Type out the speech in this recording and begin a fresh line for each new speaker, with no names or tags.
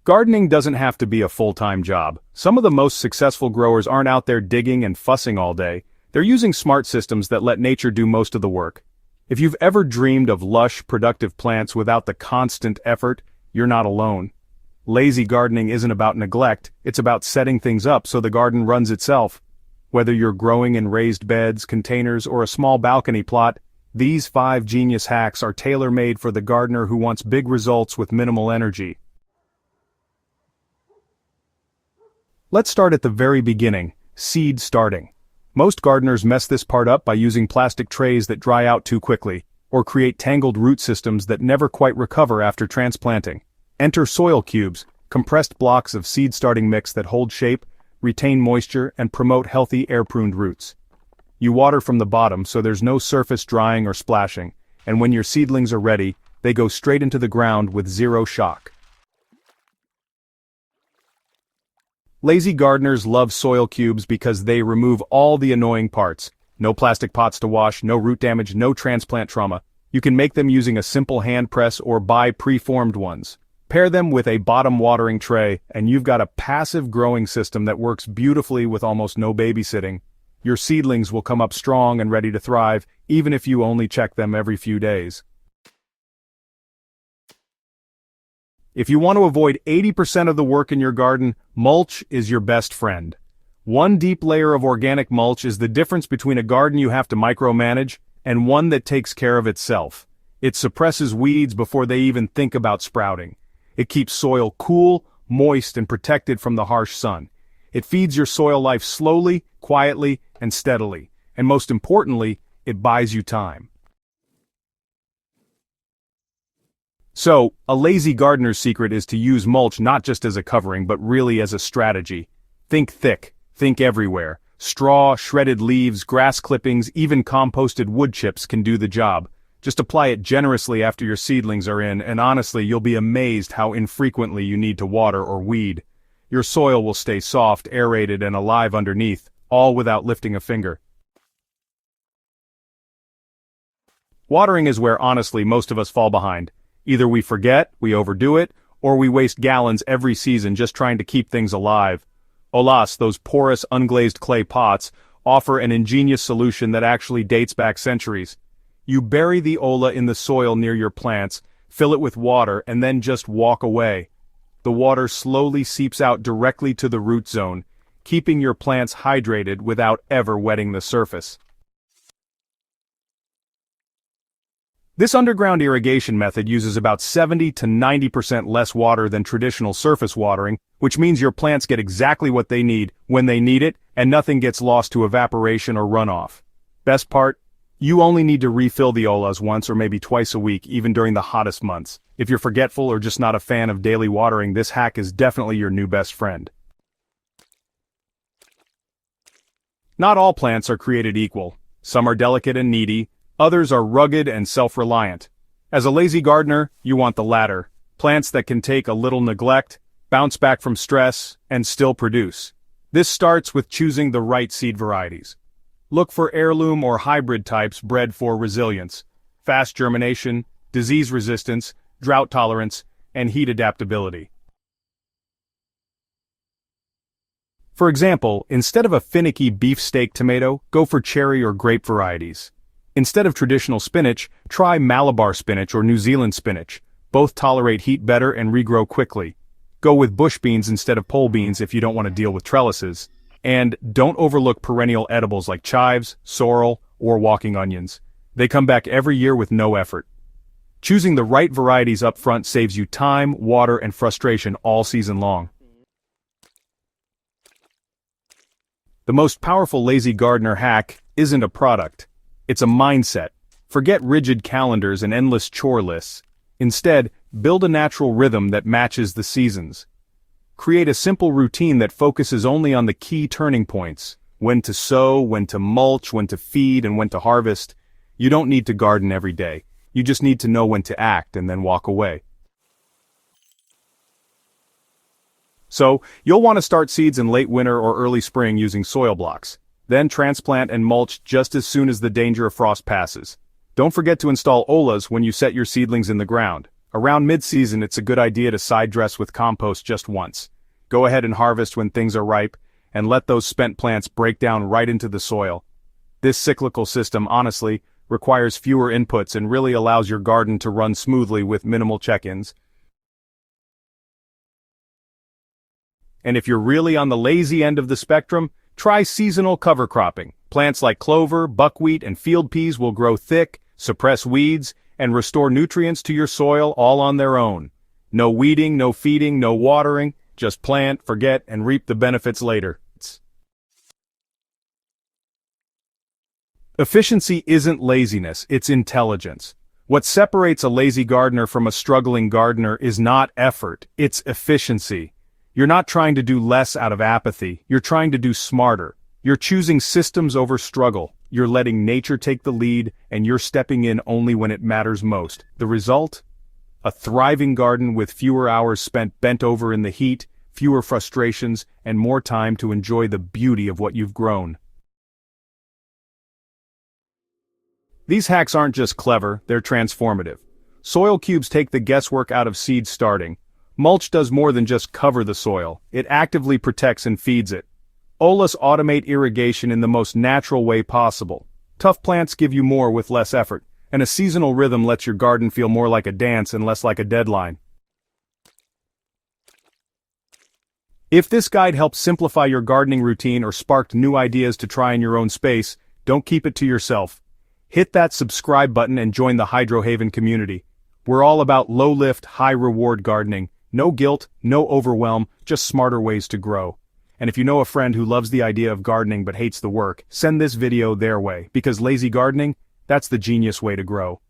Gardening doesn't have to be a full-time job. Some of the most successful growers aren't out there digging and fussing all day. They're using smart systems that let nature do most of the work. If you've ever dreamed of lush, productive plants without the constant effort, you're not alone. Lazy gardening isn't about neglect, it's about setting things up so the garden runs itself. Whether you're growing in raised beds, containers, or a small balcony plot, these 5 genius hacks are tailor-made for the gardener who wants big results with minimal energy. Let's start at the very beginning, seed starting. Most gardeners mess this part up by using plastic trays that dry out too quickly, or create tangled root systems that never quite recover after transplanting. Enter soil cubes, compressed blocks of seed-starting mix that hold shape, retain moisture, and promote healthy air-pruned roots. You water from the bottom so there's no surface drying or splashing, and when your seedlings are ready, they go straight into the ground with zero shock. Lazy gardeners love soil cubes because they remove all the annoying parts. No plastic pots to wash, no root damage, no transplant trauma. You can make them using a simple hand press or buy pre-formed ones. Pair them with a bottom watering tray, and you've got a passive growing system that works beautifully with almost no babysitting. Your seedlings will come up strong and ready to thrive, even if you only check them every few days. If you want to avoid 80% of the work in your garden, mulch is your best friend. One deep layer of organic mulch is the difference between a garden you have to micromanage and one that takes care of itself. It suppresses weeds before they even think about sprouting. It keeps soil cool, moist, and protected from the harsh sun. It feeds your soil life slowly, quietly, and steadily. And most importantly, it buys you time. So, a lazy gardener's secret is to use mulch not just as a covering but really as a strategy. Think thick, think everywhere. Straw, shredded leaves, grass clippings, even composted wood chips can do the job. Just apply it generously after your seedlings are in, and honestly, you'll be amazed how infrequently you need to water or weed. Your soil will stay soft, aerated, and alive underneath, all without lifting a finger. Watering is where honestly most of us fall behind. Either we forget, we overdo it, or we waste gallons every season just trying to keep things alive. Alas, those porous, unglazed clay pots offer an ingenious solution that actually dates back centuries. You bury the olla in the soil near your plants, fill it with water, and then just walk away. The water slowly seeps out directly to the root zone, keeping your plants hydrated without ever wetting the surface. This underground irrigation method uses about 70 to 90% less water than traditional surface watering, which means your plants get exactly what they need when they need it, and nothing gets lost to evaporation or runoff. Best part? You only need to refill the ollas once or maybe twice a week, even during the hottest months. If you're forgetful or just not a fan of daily watering, this hack is definitely your new best friend. Not all plants are created equal. Some are delicate and needy, others are rugged and self-reliant. As a lazy gardener, you want the latter. Plants that can take a little neglect, bounce back from stress, and still produce. This starts with choosing the right seed varieties. Look for heirloom or hybrid types bred for resilience, fast germination, disease resistance, drought tolerance, and heat adaptability. For example, instead of a finicky beefsteak tomato, go for cherry or grape varieties. Instead of traditional spinach, try Malabar spinach or New Zealand spinach. Both tolerate heat better and regrow quickly. Go with bush beans instead of pole beans if you don't want to deal with trellises. And don't overlook perennial edibles like chives, sorrel, or walking onions. They come back every year with no effort. Choosing the right varieties up front saves you time, water, and frustration all season long. The most powerful lazy gardener hack isn't a product. It's a mindset. Forget rigid calendars and endless chore lists. Instead, build a natural rhythm that matches the seasons. Create a simple routine that focuses only on the key turning points. When to sow, when to mulch, when to feed, and when to harvest. You don't need to garden every day. You just need to know when to act and then walk away. So, you'll want to start seeds in late winter or early spring using soil blocks. Then transplant and mulch just as soon as the danger of frost passes. Don't forget to install ollas when you set your seedlings in the ground. Around mid-season, it's a good idea to side dress with compost just once. Go ahead and harvest when things are ripe, and let those spent plants break down right into the soil. This cyclical system, honestly, requires fewer inputs and really allows your garden to run smoothly with minimal check-ins. And if you're really on the lazy end of the spectrum, try seasonal cover cropping. Plants like clover, buckwheat, and field peas will grow thick, suppress weeds, and restore nutrients to your soil all on their own. No weeding, no feeding, no watering, just plant, forget, and reap the benefits later. Efficiency isn't laziness, it's intelligence. What separates a lazy gardener from a struggling gardener is not effort, it's efficiency. You're not trying to do less out of apathy, you're trying to do smarter. You're choosing systems over struggle, you're letting nature take the lead, and you're stepping in only when it matters most. The result? A thriving garden with fewer hours spent bent over in the heat, fewer frustrations, and more time to enjoy the beauty of what you've grown. These hacks aren't just clever, they're transformative. Soil cubes take the guesswork out of seed starting. Mulch does more than just cover the soil, it actively protects and feeds it. Lush automate irrigation in the most natural way possible. Tough plants give you more with less effort, and a seasonal rhythm lets your garden feel more like a dance and less like a deadline. If this guide helped simplify your gardening routine or sparked new ideas to try in your own space, don't keep it to yourself. Hit that subscribe button and join the Hydrohaven community. We're all about low-lift, high-reward gardening. No guilt, no overwhelm, just smarter ways to grow. And if you know a friend who loves the idea of gardening but hates the work, send this video their way, because lazy gardening, that's the genius way to grow.